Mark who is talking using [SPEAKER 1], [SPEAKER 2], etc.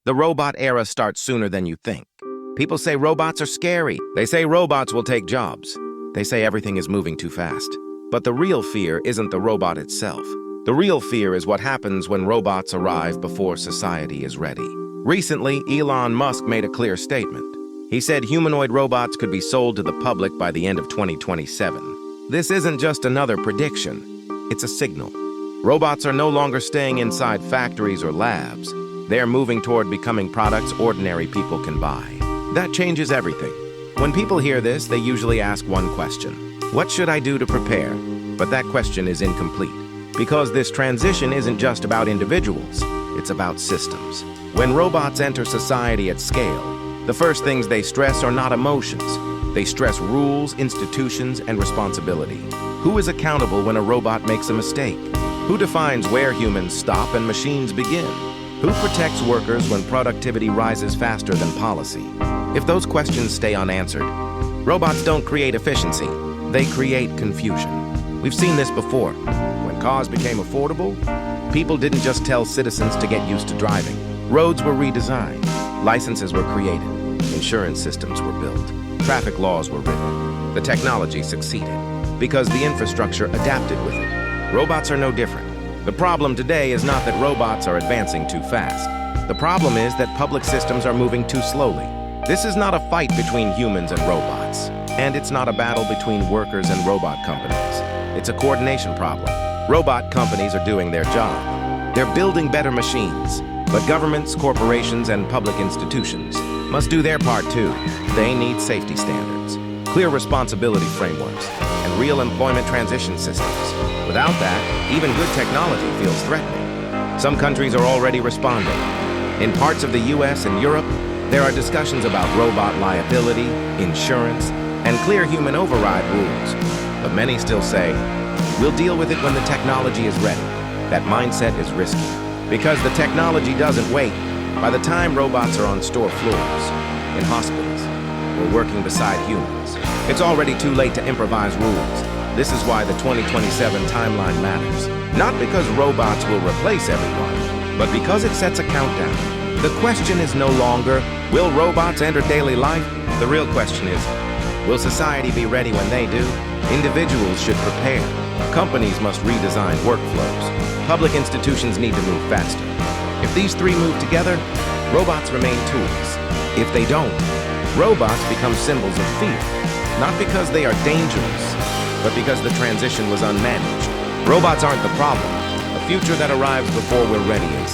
[SPEAKER 1] The robot era starts sooner than you think. People say robots are scary. They say robots will take jobs. They say everything is moving too fast. But the real fear isn't the robot itself. The real fear is what happens when robots arrive before society is ready. Recently, Elon Musk made a clear statement. He said humanoid robots could be sold to the public by the end of 2027. This isn't just another prediction. It's a signal. Robots are no longer staying inside factories or labs. They're moving toward becoming products ordinary people can buy. That changes everything. When people hear this, they usually ask one question. What should I do to prepare? But that question is incomplete. Because this transition isn't just about individuals, it's about systems. When robots enter society at scale, the first things they stress are not emotions. They stress rules, institutions, and responsibility. Who is accountable when a robot makes a mistake? Who defines where humans stop and machines begin? Who protects workers when productivity rises faster than policy? If those questions stay unanswered, robots don't create efficiency, they create confusion. We've seen this before. When cars became affordable, people didn't just tell citizens to get used to driving. Roads were redesigned, licenses were created, insurance systems were built, traffic laws were written. The technology succeeded because the infrastructure adapted with it. Robots are no different. The problem today is not that robots are advancing too fast. The problem is that public systems are moving too slowly. This is not a fight between humans and robots, and it's not a battle between workers and robot companies. It's a coordination problem. Robot companies are doing their job. They're building better machines, but governments, corporations, and public institutions must do their part too. They need safety standards, clear responsibility frameworks, and real employment transition systems. Without that, even good technology feels threatening. Some countries are already responding. In parts of the US and Europe, there are discussions about robot liability, insurance, and clear human override rules. But many still say, we'll deal with it when the technology is ready. That mindset is risky. Because the technology doesn't wait. By the time robots are on store floors, in hospitals, or working beside humans, it's already too late to improvise rules. This is why the 2027 timeline matters. Not because robots will replace everyone, but because it sets a countdown. The question is no longer, will robots enter daily life? The real question is, will society be ready when they do? Individuals should prepare. Companies must redesign workflows. Public institutions need to move faster. If these three move together, robots remain tools. If they don't, robots become symbols of fear. Not because they are dangerous, but because the transition was unmanaged. Robots aren't the problem. A future that arrives before we're ready is.